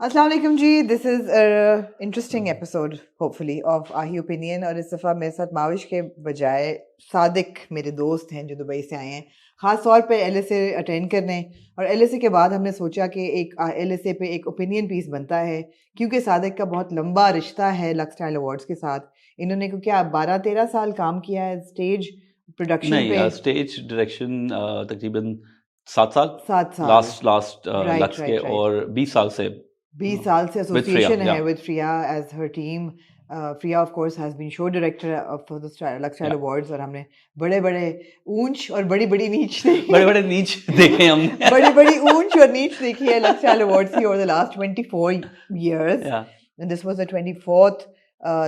अस्सलाम वालेकुम जी, this is interesting episode hopefully of आही ओपिनियन। और इस दफ़ा मेरे साथ माविश के बजाय सादिक मेरे दोस्त हैं जो दुबई से आए हैं, ख़ास तौर पे एलएसए अटेंड करने। और एलएसए के बाद हमने सोचा कि एक एलएसए पे एक ओपिनियन पीस बनता है, क्योंकि सादिक का बहुत लंबा रिश्ता है लक्स स्टाइल अवार्ड्स के साथ। इन्होंने क्या 12-13 साल काम किया है स्टेज प्रोडक्शन पे। नहीं, स्टेज डायरेक्शन तकरीबन 7 साल 7 साल। लास्ट लास्ट राइट, लक्स के, राइट, राइट। और 20 साल से 20 साल से विद फ्रिया एसोसिएशन या है विद फ्रिया एज हर टीम। फ्रिया of course has been show director for the Lux style या अवार्ड्स। और हमने बड़े बड़े ऊंच और बड़ी बड़ी नीच देखी बड़े है। बड़े नीच देखे हमने बड़ी बड़ी ऊंच और नीच देखी है लक्स स्टाइल अवार्ड्स की over the last 24 years, yeah and this was the 24th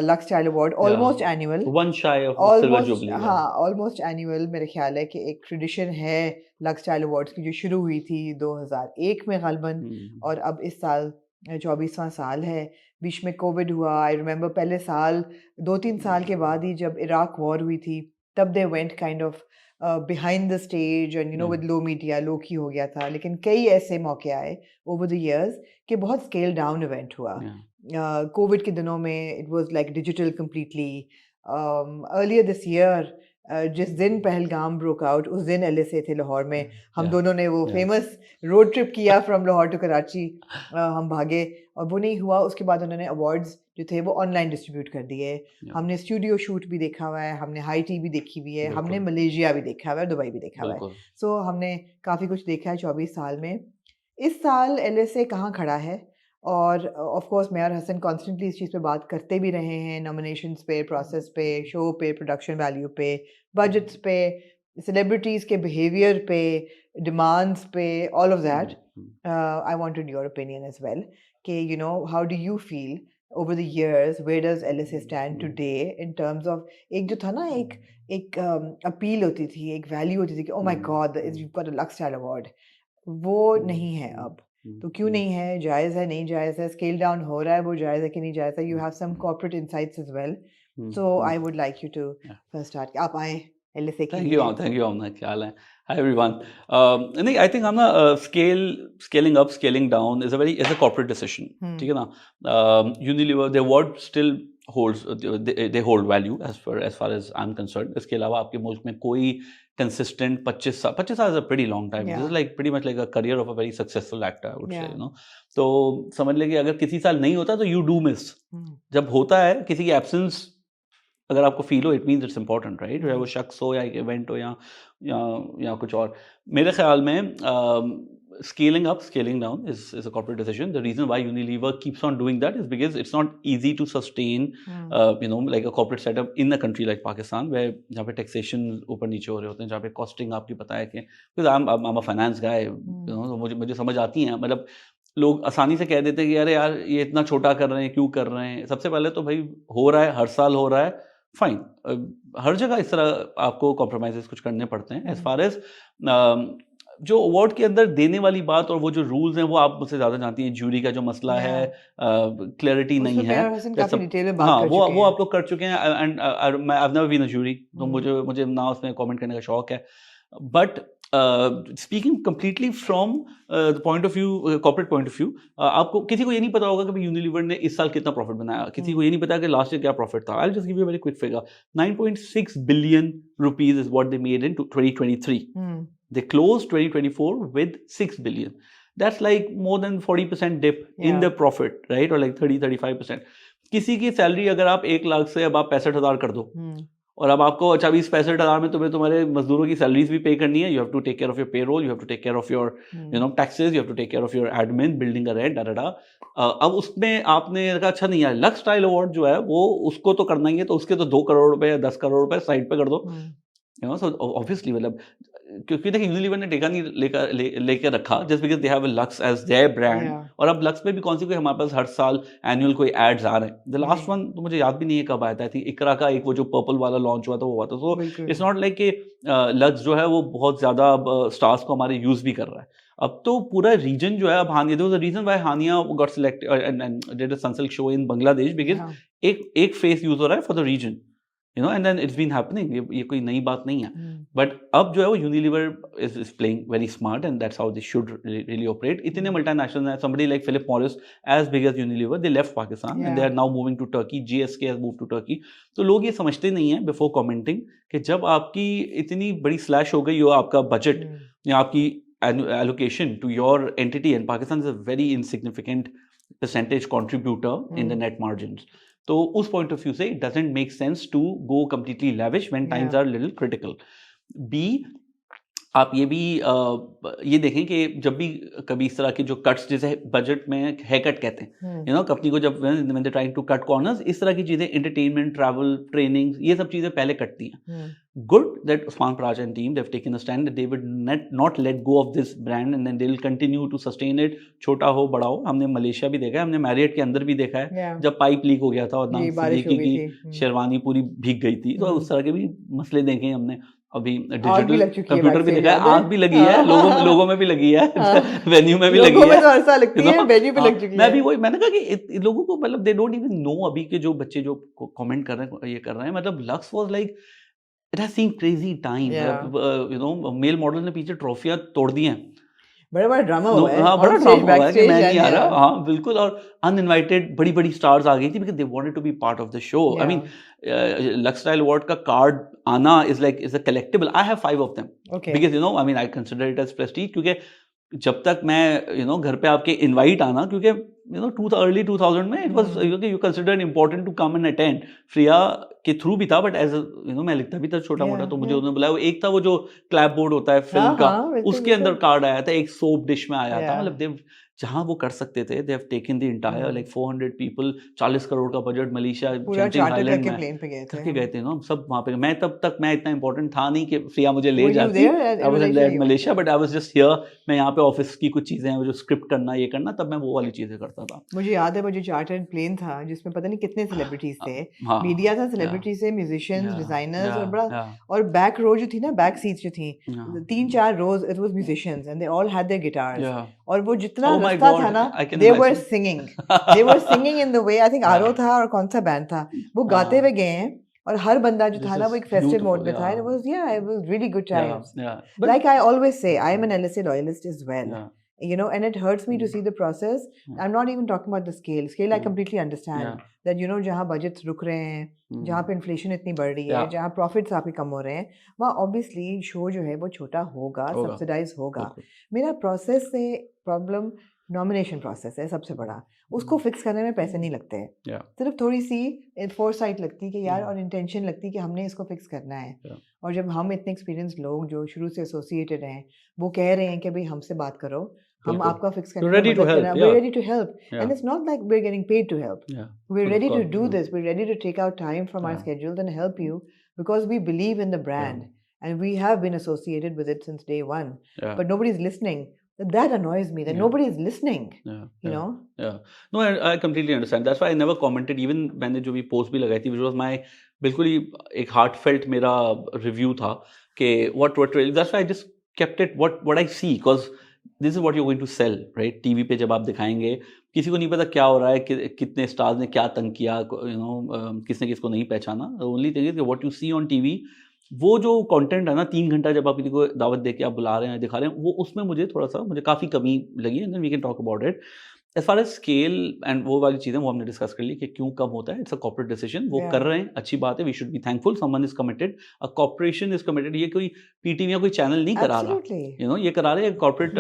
Lux style Award, yeah almost annual. One shy of silver almost, jubilee yeah हाँ, ऑलमोस्ट एनुअल। मेरे ख्याल है कि एक ट्रेडिशन है लक्स स्टाइल अवार्ड्स की जो शुरू हुई थी 2001 में गलबन। और अब इस साल 24वां साल है। बीच में कोविड हुआ। आई रिमेंबर पहले साल 2-3 साल के बाद ही जब इराक वॉर हुई थी, तब they went kind of behind the stage and with low media, low key हो गया था। लेकिन कई ऐसे मौके आए ओवर द इयर्स कि बहुत स्केल डाउन इवेंट हुआ। कोविड के दिनों में it was like digital completely. Earlier this year जिस दिन पहलगाम ब्रोक आउट, उस दिन एलएसए थे लाहौर में। हम दोनों ने वो फेमस रोड ट्रिप किया फ्रॉम लाहौर टू कराची। हम भागे और वो नहीं हुआ। उसके बाद उन्होंने अवार्ड्स जो थे वो ऑनलाइन डिस्ट्रीब्यूट कर दिए। हमने स्टूडियो शूट भी देखा हुआ है, हमने हाई टी भी देखी हुई है, हमने मलेशिया भी देखा हुआ है, दुबई भी देखा हुआ है। सो हमने काफ़ी कुछ देखा है 24 साल में। इस साल एलएसए कहाँ खड़ा है? और ऑफ कोर्स मैं और हसन कॉन्स्टेंटली इस चीज़ पे बात करते भी रहे हैं, नॉमिनेशंस पे, प्रोसेस पे, शो पे, प्रोडक्शन वैल्यू पे, बजट्स पे, सेलिब्रिटीज़ के बिहेवियर पे, डिमांड्स पे, all of that. I wanted your opinion as well कि how do you feel over the years, where does LSA stand today in terms of, एक जो था ना, एक एक अपील होती थी, एक वैल्यू होती थी कि oh my God you got a lux style award. वो नहीं है अब। तो क्यों नहीं है? जायज़ है, नहीं जायज़ है? स्केल डाउन हो रहा है, वो जायज़ है कि नहीं जायज़ है? You have some corporate insights as well. So I would like you to first start. आप आएँ एलएसए के लिए। थैंक यू आमना, क्या हाल है? Hi everyone. नहीं, I think Aamna, scaling up, scaling down is a corporate decision, ठीक है ना? Unilever their word still holds, they hold value as far as I am concern. इसके अलावा आपके मुल्क में कोई कंसिस्टेंट 25 साल is a pretty long time. This is like pretty much like a career of a very successful actor, I would say, तो समझ ले कि अगर किसी साल नहीं होता तो यू डू मिस। जब होता है किसी की एब्सेंस, अगर आपको फील हो, it means it's important, right? चाहे वो शख्स हो या एक इवेंट हो या कुछ और। मेरे ख्याल में scaling up, scaling down is a corporate decision. The reason why Unilever keeps on doing that is because it's not easy to sustain like a corporate setup in a country like Pakistan, where जहाँ पे taxation ऊपर नीचे हो रहे होते हैं, जहाँ पे costing आपकी पता है कि, because I'm a finance guy, तो मुझे समझ आती है। मतलब लोग आसानी से कह देते हैं कि अरे यार ये इतना छोटा कर रहे हैं, क्यों कर रहे हैं? सबसे पहले तो भाई हो रहा है, हर साल हो रहा है, फाइन। हर जगह इस तरह आपको कॉम्प्रोमाइजेस कुछ करने पड़ते हैं। एज फार एज जो अवार्ड के अंदर देने वाली बात और वो जो रूल्स हैं, वो आप मुझसे ज़्यादा जानती हैं। ज्यूरी का जो मसला है, क्लैरिटी नहीं है। हाँ, वो आप लोग कर चुके हैं, and I have never been a jury, तो मुझे ना उसमें कमेंट करने का शौक है। But speaking completely from the point of view, corporate point of view, आपको किसी को ये नहीं पता होगा कि भाई यूनिलीवर ने इस साल कितना प्रॉफिट बनाया। किसी को ये नहीं पता कि लास्ट ईयर क्या प्रॉफिट था। I will just give you a very quick figure. 9.6 billion rupees is what they made in 2023. They closed 2024 with 6 billion. That's like more than 40% dip in the profit, right? Or like 30-35%. किसी की salary अगर आप 1 लाख से अब आप 65,000 कर दो, और अब आपको 20-65,000 में तुम्हारे मजदूरों की सैलरीज भी पे करनी है। You have to take care of your payroll, you have to take care of your taxes, you have to take care of your admin, building का रेंट, डाटा। अब उसमें आपने कहा अच्छा नहीं यार, लक्स स्टाइल अवार्ड जो है वो उसको तो करना ही है, तो उसके तो 2 करोड़ रुपए या 10 करोड़ रुपए साइड पे कर दो। सो ऑब्वियसली, मतलब क्योंकि देखिए यूनिलीवर ने टेका नहीं लेकर रखा, just because they have Lux as their brand. और अब लक्स में भी कौन सी कोई हमारे पास हर साल एनुअल कोई एड्स आ रहे हैं। द लास्ट वन तो मुझे याद भी नहीं है कब आया था। थी इकरा का एक वो जो पर्पल वाला लॉन्च हुआ था, वो हुआ था। सो इट्स नॉट लाइक कि लक्स जो है वो बहुत ज्यादा स्टार्स को हमारे यूज भी कर रहा है। अब तो पूरा रीजन जो है, अब Hania, there was a reason why Hania got selected and did a Sunsilk show in Bangladesh, because एक फेस यूज हो रहा है for the reason. you know, and then it's been happening. ये कोई नई बात नहीं है. But अब जो है वो Unilever is playing very smart, and that's how they should really operate. इतने multinationals हैं, somebody like Philip Morris, as big as Unilever, they left Pakistan and they are now moving to Turkey. GSK has moved to Turkey. तो लोग ये समझते नहीं हैं before commenting कि जब आपकी इतनी बड़ी slash हो गई हो आपका budget या आपकी allocation to your entity, and Pakistan is a very insignificant percentage contributor in the net margins. तो उस पॉइंट ऑफ व्यू से it doesn't make sense to go completely lavish when times are little critical. B, आप ये भी ये देखें कि जब भी कभी इस तरह के जो कट्स, जैसे बजट में हेयर कट कहते हैं, यू नो, कंपनी को जब when they trying to cut corners, इस तरह की चीजें, एंटरटेनमेंट, ट्रैवल, ट्रेनिंग, ये सब चीजें पहले कटती हैं. Good that Usman Paraj and team, they've taken a stand that they would not let go of this brand and then they will continue to sustain it. छोटा हो बड़ा हो, हमने मलेशिया भी देखा है, हमने मैरियट के अंदर भी देखा है, जब पाइप लीक हो गया था और नाम सिद्दीकी की शेरवानी पूरी भीग गई थी, तो उस तरह के भी मसले देखे हमने. अभी डिजिटल कंप्यूटर भी देखा है, आग भी लगी है, लोगों में भी लगी है, वेन्यू में भी लगी है. मैं भी वही, मैंने कहा कि लोगों को मतलब दे डोंट इवन नो. अभी के जो बच्चे जो कमेंट कर रहे हैं, ये कर रहे हैं, मतलब Lux was like it has seen crazy time. You know, male model ने पीछे ट्रॉफियां तोड़ दी हैं, बड़ा ड्रामा हुआ है. हाँ, बड़ा ड्रामा हुआ है कि मैं नहीं आ रहा. हाँ बिल्कुल. और अनइनवाइटेड बड़ी स्टार्स आ गई थी because they wanted to be part of the show. I mean Lux style award का कार्ड आना is a collectible. I have 5 of them because you know, I mean I consider it as prestige, क्योंकि जब तक मैं you know घर पे आपके invite आना, क्योंकि यू नो अर्ली 2000 में it was you consider important to come and attend. फ्रिया के थ्रू भी था, बट एज यू नो मैं लिखता भी था छोटा मोटा, तो मुझे उन्होंने बुलाया. एक था वो जो क्लैप बोर्ड होता है फिल्म का, उसके अंदर कार्ड आया था, एक सोप डिश में आया था. मतलब जहां वो कर सकते थे, they have taken the entire like 400 people, 40 crore का बजट, मलेशिया करके गए थे ना सब वहां पे. मैं तब तक मैं इतना इंपॉर्टेंट था नहीं कि फ्रिया मुझे ले जाती. I was in Malaysia, but I was just here. मैं यहाँ पे ऑफिस की कुछ चीजें हैं जो स्क्रिप्ट करना, ये करना, तब मैं वो वाली चीजें करता था. मुझे याद है वो जो चार्टर्ड प्लेन था जिसमें पता नहीं कितने सेलिब्रिटीज थे, मीडिया था, सेलिब्रिटीज थे, म्यूजिशियंस, डिजाइनर्स, और बड़ा, और बैक रो जो थी ना, बैक सीट्स जो थी, 3-4 rows, it was musicians and they all had their guitars. और वो जितना रास्ता था ना, they were singing in the way, I think आरो था और कौन सा बैंड था, वो गाते हुए गए हैं, और हर बंदा जो था ना वो एक फेस्टिव मोड में था. It was really good times. Like I always say, I am an LSA loyalist as well. You know, and it hurts me to see the process. I'm not even talking about the scale. I completely understand that, you know, जहाँ budgets रुक रहे हैं, जहाँ पे inflation इतनी बढ़ रही है, जहाँ profits आपके कम हो रहे हैं, वहाँ obviously show जो है वो छोटा होगा, subsidize होगा. मेरा process से problem नॉमिनेशन प्रोसेस है सबसे बड़ा. उसको फिक्स करने में पैसे नहीं लगते हैं, सिर्फ थोड़ी सी फोरसाइट लगती है कि यार, और इंटेंशन लगती है कि हमने इसको फिक्स करना है. और जब हम इतने एक्सपीरियंस लोग जो शुरू से एसोसिएटेड हैं, वो कह रहे हैं कि भाई हमसे बात करो, हम आपका फिक्स करने में मदद करना, we're ready to help. And it's not like we're getting paid to help. We're ready to do this. We're ready to take out time from our schedules and help you because we believe in the brand and we have been associated with it since day one. But nobody's listening. That annoys me that nobody is listening. You know. No, I completely understand. That's why I never commented, even मैंने जो भी post भी लगाई थी, which was my बिल्कुल ही एक heartfelt मेरा review था कि what really. That's why I just kept it what I see, because this is what you're going to sell, right? TV पे जब आप दिखाएंगे, किसी को नहीं पता क्या हो रहा है, कितने स्टार्स ने क्या तंग किया, you know, किसने किसको नहीं पहचाना. The only thing is that what you see on TV, वो जो कंटेंट है ना, 3 घंटा जब आप किसी को दावत दे के आप बुला रहे हैं, दिखा रहे हैं, वो उसमें मुझे काफ़ी कमी लगी. And then we can talk about it. As far as scale and वो वाली चीज़ें वो हमने डिस्कस कर ली कि क्यों कम होता है. It's a corporate decision. वो कर रहे हैं, अच्छी बात है, we should be thankful. Someone is committed, a corporation is committed. ये कोई पीटीवी या कोई चैनल नहीं करा रहा, यू नो, ये करा रहे हैं कॉर्पोरेट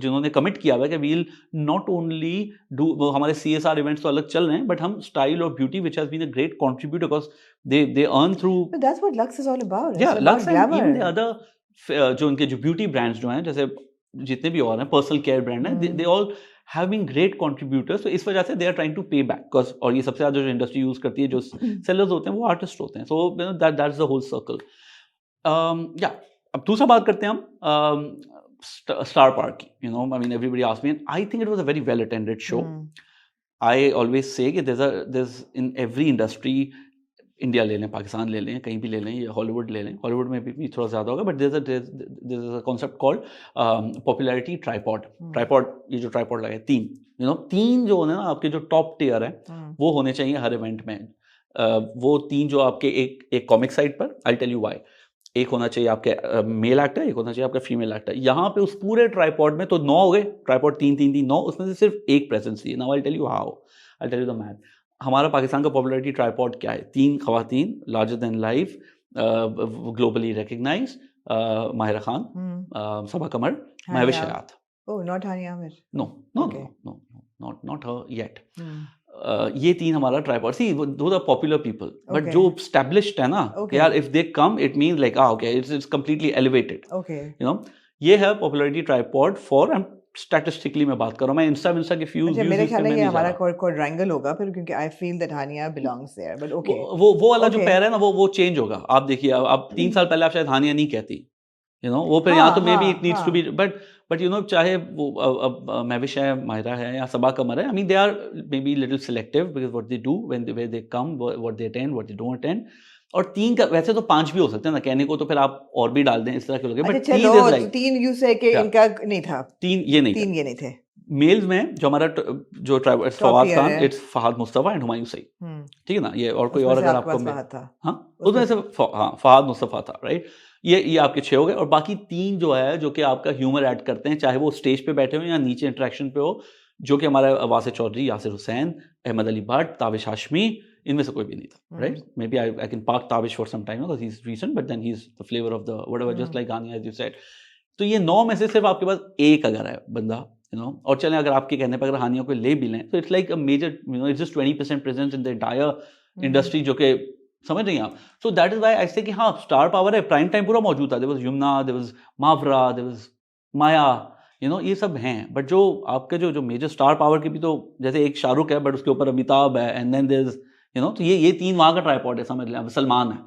जिन्होंने कमिट किया हुआ है कि वील नॉट ओनली डू, हमारे CSR इवेंट्स तो अलग चल रहे हैं, बट हम स्टाइल और beauty which has been a great contributor because they earn through. But that's what Lux is all about. Yeah, Lux and even the other जो उनके जो ब्यूटी ब्रांड्स जो हैं, जैसे जितने भी और हैं, पर्सनल केयर ब्रांड हैं, they all have been great contributors. तो इस वजह से they are trying to pay back, because और ये सबसे ज़्यादा जो इंडस्ट्री यूज करती है, जो सेलर्स होते हैं वो आर्टिस्ट होते हैं. So you know, that's the whole circle. अब दूसरा बात करते हैं हम Star Park की. You know, I mean, everybody asked me, and I think it was a very well attended show. I always say कि there's in every industry, India ले लें, पाकिस्तान ले लें, कहीं भी ले लें, या हॉलीवुड ले लें, हॉलीवुड में भी थोड़ा ज़्यादा होगा, but there is a concept called popularity tripod. ये जो ट्राइपॉड लगे 3, यू नो, 3 जो होने ना आपके जो टॉप टियर है, वो होने चाहिए हर इवेंट में. वो 3 जो आपके एक कॉमिक साइड पर, आई टेल यू व्हाई, एक होना चाहिए आपके मेल एक्टर, एक होना चाहिए आपका फीमेल एक्टर। यहाँ पे उस पूरे ट्राइपॉड में तो 9 हो गए, ट्राइपॉड 3 9, उसमें से सिर्फ एक प्रेजेंस थी। Now I tell you how, I tell you the math. हमारा पाकिस्तान का पॉपुलरिटी ट्राइपॉड क्या है? 3 खवातीन, larger than life, globally recognize, Mahira Khan, Saba Qamar, Mehwish Hayat. Oh, not Hania Amir. No, not her yet. ये 3 हमारा tripod. See those are popular people, but जो established है ना, यार if they come it means like okay, it's completely elevated. Okay. You know, ये है popularity tripod for, I'm statistically मैं बात कर रहा हूँ, मैं इंस्टा के views मेरे ख्याल में ये हमारा quadrangle होगा फिर, क्योंकि I feel that Hania belongs there, but okay. वो वाला जो पैर है ना, वो चेंज होगा। आप देखिए, अब 3 साल पहले आप शायद हानिया नहीं कहती, वो फिर यहाँ तो maybe it needs to be, but चाहे वो अब महविश है, माहिरा है या सबा कमर है, I mean they are maybe little selective because what they do when they come, what they attend, what they don't attend. और 3 का वैसे तो 5 भी हो सकते हैं ना, कहने को तो फिर आप और भी डाल दें इस तरह के लोग, बट 3 इज लाइक 3 यू से कि इनका नहीं था, 3 ये नहीं थे। मेल्स में जो हमारा जो tribe Fawad Khan, it's Fahad Mustafa and Humayun Saeed, ठीक है ना, ये और कोई और अगर आपको, हाँ उसमें से फहद मुस्तफा था, राइट। ये आपके 6 हो गए, और बाकी 3 जो है जो कि आपका ह्यूमर ऐड करते हैं, चाहे वो स्टेज पे बैठे हो या नीचे इंटरेक्शन पे हो, जो कि हमारा वासिर चौधरी, यासिर हुसैन, अहमद अली भट्ट, ताबिश हाशमी, इनमें से कोई भी नहीं था, right. Maybe I can park Tabish for some time because he is recent, but then he is the flavour of the whatever, just like Ghania as you said. तो ये 9 में से सिर्फ आपके पास एक अगर है बंदा, और चलें अगर आपके कहने पर अगर हानिया को ले भी लें, तो it's like a major, it's just 20% presence in the entire industry, जो कि समझ रही हैं आप। So that is why I say कि हाँ स्टार पावर है, प्राइम टाइम पूरा मौजूद था, there was Yumna, there was Mawra, there was Maya, ये सब हैं, बट जो आपके जो मेजर स्टार पावर के भी, तो जैसे एक शाहरुख है बट उसके ऊपर अमिताभ है, एंड देन देयर इज तो ये 3 वहाँ का ट्राइपॉड है, समझ लें, सलमान है,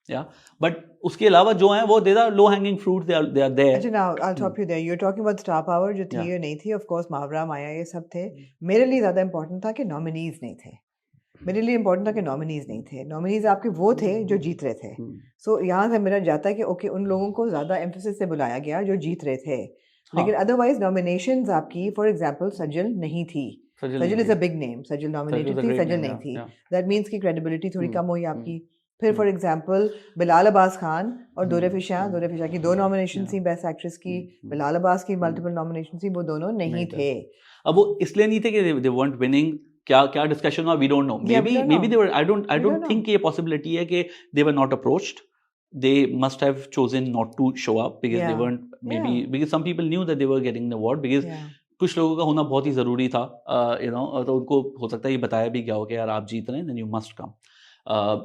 या बट उसके अलावा जो हैं वो they are low hanging fruit, they are there. अच्छा, now I will stop you there, you are talking about star power जो थी या नहीं थी। ऑफ कोर्स मावरा, माया, ये सब थे। मेरे लिए ज़्यादा इंपॉर्टेंट था कि नॉमिनीज नहीं थे। मेरे लिए इंपॉर्टेंट था कि नॉमिनीज नहीं थे। नॉमिनीज आपके वो थे जो जीत रहे थे। सो यहाँ से मेरा जाता है कि ओके, उन लोगों को ज़्यादा एम्फेसिस से बुलाया गया जो जीत रहे थे, लेकिन अदरवाइज नॉमिनेशंस आपकी, फॉर एग्जांपल सजल नहीं थी। Sajal is a big name, Sajal nominated थी, सजल नहीं थी। दैट मीन्स की क्रेडिबिलिटी थोड़ी कम हुई आपकी। फिर फॉर एग्जांपल बिलाल अब्बास खान और दूर फिशा की 2 नॉमिनेशन थी बेस्ट एक्ट्रेस की, बिलाल अब्बास की मल्टीपल नॉमिनेशन थी, वो दोनों नहीं थे। अब वो इसलिए नहीं थे कि दे weren't winning, क्या डिस्कशन हुआ, we don't know, maybe they were, I don't think ये possibility है कि they were not approached, they must have chosen not to show up because they weren't, maybe because some people knew that they were getting the award, because कुछ लोगों का होना बहुत ही ज़रूरी था, तो उनको हो सकता है ये बताया भी गया हो कि यार आप जीत रहे हैं, then you must come।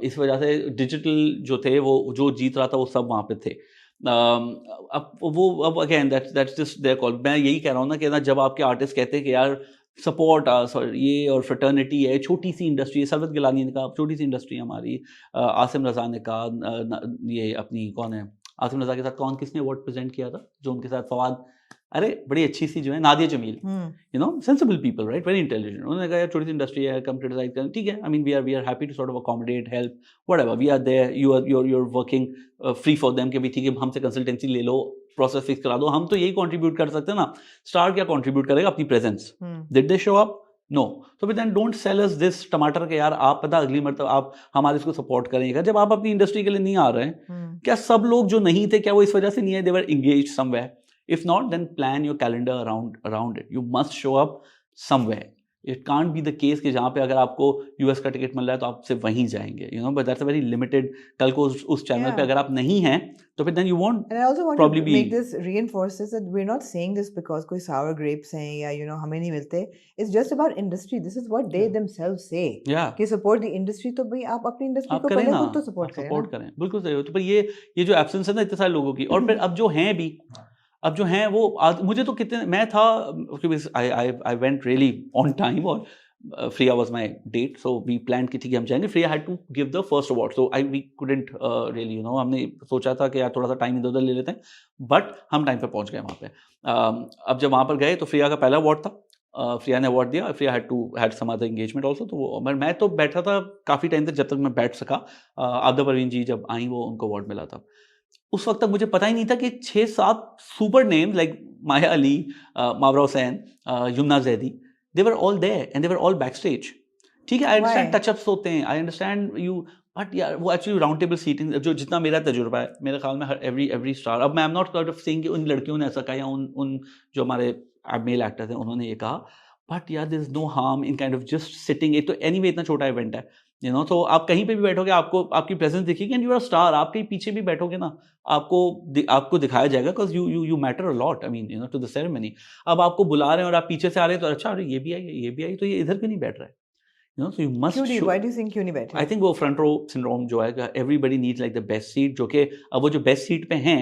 इस वजह से डिजिटल जो थे, वो जो जीत रहा था वो सब वहाँ पे थे। अब again that's just their call. मैं यही कह रहा हूँ ना कि जब आपके आर्टिस्ट कहते हैं कि यार सपोर्ट ये और फ्रेटर्निटी है, छोटी सी इंडस्ट्री है, सरवत गिलानी ने कहा छोटी सी इंडस्ट्री है हमारी, आसिम रज़ा ने कहा, ये अपनी कौन है, आसिम रज़ा के साथ किसने अवार्ड प्रेजेंट किया था जो उनके साथ फवाद, अरे बड़ी अच्छी सी जो है Nadia Jamil, sensible people, right, very intelligent. उन्होंने कहा यार छोटी सी इंडस्ट्री है, कम क्रिटिसाइज करें, ठीक है, I mean we are happy to sort of accommodate, help, whatever, we are there, you are working free for them, कि भी ठीक है हमसे कंसल्टेंसी ले लो, प्रोसेस फिक्स करा दो, हम तो यही कंट्रीब्यूट कर सकते हैं ना। स्टार क्या कंट्रीब्यूट करेगा? अपनी presence. Did they show up? No. तो then don't sell us this टमाटर के यार आप पता अगली मरतब आप हमारे इसको सपोर्ट करेंगे, जब आप अपनी इंडस्ट्री के लिए नहीं आ रहे हैं। क्या सब लोग जो नहीं थे क्या वो इस वजह से नहीं है? They were engaged somewhere. If not, then plan your calendar around it. You must show up somewhere. It can't be the case कि जहाँ पे अगर आपको US का टिकट मिल रहा है तो आप सिर्फ वहीं जाएंगे, but that's a very limited। कल को उस चैनल पे अगर आप नहीं हैं तो फिर then you won't probably be। And I also want to make this reinforce this that we're not saying this because कोई sour grapes हैं या हमें नहीं मिलते। It's just about industry. This is what they themselves say। कि support the industry, तो भाई आप अपनी इंडस्ट्री को पहले खुद तो सपोर्ट करें। बिल्कुल सही हो। तो पर ये जो एब्सेंस है ना इतने सारे लोगों की, और फिर अब जो हैं भी, अब जो हैं वो मुझे तो कितने, मैं था I went really on time, और Frieha was my date, so we plan कि ठीक है हम जाएंगे। Frieha had to give the first award, so we couldn't really हमने सोचा था कि यार थोड़ा सा टाइम इधर उधर ले लेते हैं, बट हम टाइम पे पहुंच गए वहाँ पे। अब जब वहाँ पर गए तो फ्रिया का पहला अवार्ड था, फ्रिया ने अवार्ड दिया, Frieha had some other engagement also, तो मैं तो बैठा था काफ़ी टाइम तक, जब तक मैं बैठ सका। आबदा परवीन जी जब आई वो उनको अवार्ड मिला था, उस वक्त तक मुझे पता ही नहीं था कि 6-7 super names like Maya Ali, Mawra Hocane, Yumna Zaidi, they were all there and they were all back stage. ठीक है, आई अंडरस्टैंड Why? टचअप्स होते हैं, आई अंडरस्टैंड यू, बट यार वो एक्चुअली राउंड टेबल सीटिंग जो जितना मेरा तजुर्बा है मेरे ख्याल में एवरी स्टार, अब मैं am not kind of saying कि उन लड़कियों ने ऐसा कहा या उन जो हमारे मेल एक्टर्स हैं उन्होंने ये कहा, बट यार there is no harm in kind of just sitting. एक तो एनीवे इतना छोटा इवेंट है, यू नो, तो आप कहीं पे भी बैठोगे आपको आपकी प्रेजेंस दिखेगी एंड यू आर स्टार। आप कहीं पीछे भी बैठोगे ना आपको दिखाया जाएगा, because you matter a lot, I mean you know, to the ceremony. अब आपको बुला रहे हैं और आप पीछे से आ रहे हैं तो अच्छा, अरे ये भी आई तो ये इधर क्यों नहीं बैठ रहा है, you no, so you must क्यों नहीं? Show. Why do you think क्यों नहीं बैठे? आई थिंक वो फ्रंट रो सिंड्रोम जो है, everybody needs like the best seat, जो कि अब वो जो बेस्ट सीट पे हैं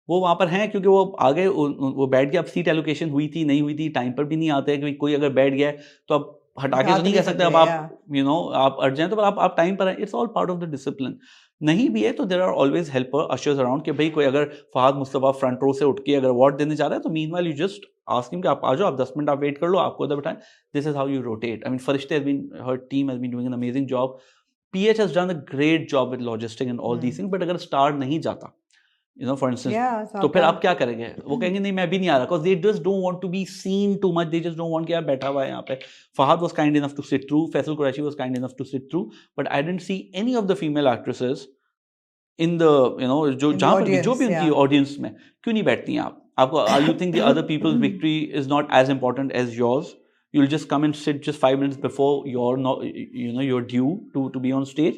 वो वहाँ पर हैं क्योंकि वो आगे वो बैठ गया। अब सीट एलोकेशन हुई थी नहीं हुई थी, टाइम पर भी नहीं आते हैं कि कोई अगर बैठ गया है तो आप हटा के उठा तो तो नहीं नहीं कह सकते सकते, अब आप yeah. यू नो आप अट जाएं, तो आप टाइम पर हैं। It's all part of the discipline. नहीं भी है तो there are always helper ushers around कि भाई कोई अगर फहद मुस्तफा फ्रंट रो से उठ के अगर अवार्ड देने जा रहा है तो meanwhile you just ask him कि आप आ जाओ, आप 10 मिनट आप वेट कर लो, आपको उधर बिठाएं। This is how you rotate. I mean फरिश्ते has been, her team has been doing an amazing job. PH has done a great job with logistic and all these things, but अगर star नहीं जाता, you know, for instance, Yeah, तो फिर आप Saka. क्या करेंगे? वो कहेंगे नहीं मैं भी नहीं आ रहा, because they just don't want to be seen too much. They just don't want कि यार बैठा हुआ है यहाँ पे। Fahad was kind enough to sit through, Faisal Qureshi was kind enough to sit through, but I didn't see any of the female actresses in the, you know, जो In the जहाँ पर भी जो audience, भी उनकी yeah. Audience में क्यों नहीं बैठती हैं आप? आपको you think the other people's victory is not as important as yours? You'll just come and sit just 5 minutes before you're not, you know, you're due to be on stage.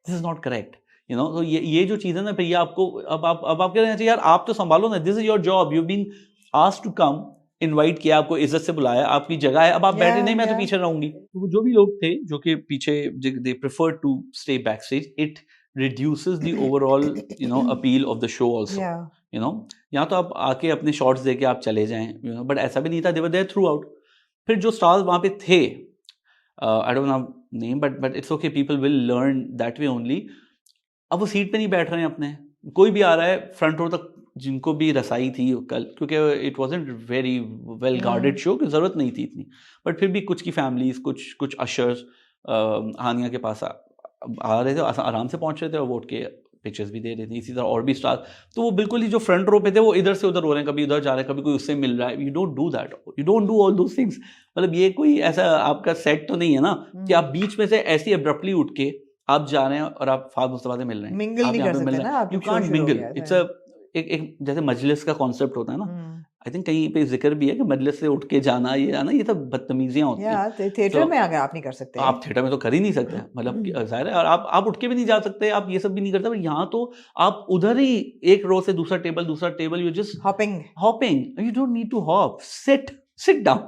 This is not correct. You know, तो ये जो चीज़ है ना, फिर ये आपको अब आप कह रहे हैं यार आप तो संभालो ना, this is your job, you been asked to come, invite किया, आपको इज्जत से बुलाया, आपकी जगह है, अब आप बैठे नहीं, मैं तो पीछे रहूंगी। तो जो भी लोग थे जो कि पीछे, they prefer to stay backstage, it reduces the overall, you know, appeal of the show also. Yeah. You know, यहाँ तो आप आके अपने शॉट्स दे के आप चले जाएं, you know, but ऐसा भी नहीं था, they were there throughout. फिर जो स्टार्स वहाँ पे थे, I don't know name, but it's okay, people will learn that way only. अब वो सीट पे नहीं बैठ रहे हैं अपने, कोई भी आ रहा है फ्रंट रो तक, जिनको भी रसाई थी कल, क्योंकि it wasn't very well guarded show, की ज़रूरत नहीं थी इतनी, बट फिर भी कुछ की फैमिलीज, कुछ अशर्स हानिया के पास आ रहे थे, आराम से पहुंच रहे थे और वोट के पिक्चर्स भी दे रहे थे। इसी तरह और भी स्टार, तो वो बिल्कुल ही जो फ्रंट रो पे थे वो इधर से उधर हो रहे हैं, कभी उधर जा रहे हैं, कभी कोई उससे मिल रहा है। You don't do that, you don't do all those things. मतलब ये कोई ऐसा आपका सेट तो नहीं है ना कि आप बीच में से ऐसी अब्रप्टली उठ के आप जा रहे हैं और आप फहद मुस्तफा से मिल रहे हैं, मिंगल नहीं कर सकते ना आप, you can't mingle. It's a एक जैसे मजलिस का कॉन्सेप्ट होता है ना, आई थिंक कहीं पे जिक्र भी है कि मजलिस से उठ के जाना, ये आना, ये सब बदतमीजियां होती हैं। थिएटर में अगर आप नहीं कर सकते, आप थिएटर में तो कर ही नहीं सकते, मतलब जाहिर है, और आप उठ के भी नहीं जा सकते, आप ये सब भी नहीं करते, पर यहाँ तो आप उधर ही एक रो से दूसरा table, you just hopping, you don't need to hop, sit down,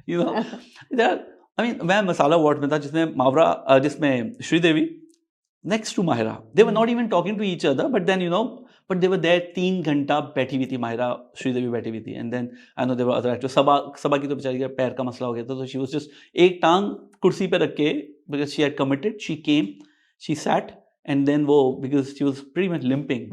you know. I mean मैं मसाला वार्ड में था जिसमें Sridevi next to Mahira, they were not even talking to each other, but then you know, but they were there 3 घंटा बैठी हुई थी Mahira, Sridevi बैठी हुई थी, and then I know there were other actors, सबा की तो बेचारी का पैर का मसला हो गया था, तो she was just एक टांग कुर्सी पे रख के, because she had committed, she came, she sat, and then वो because she was pretty much limping,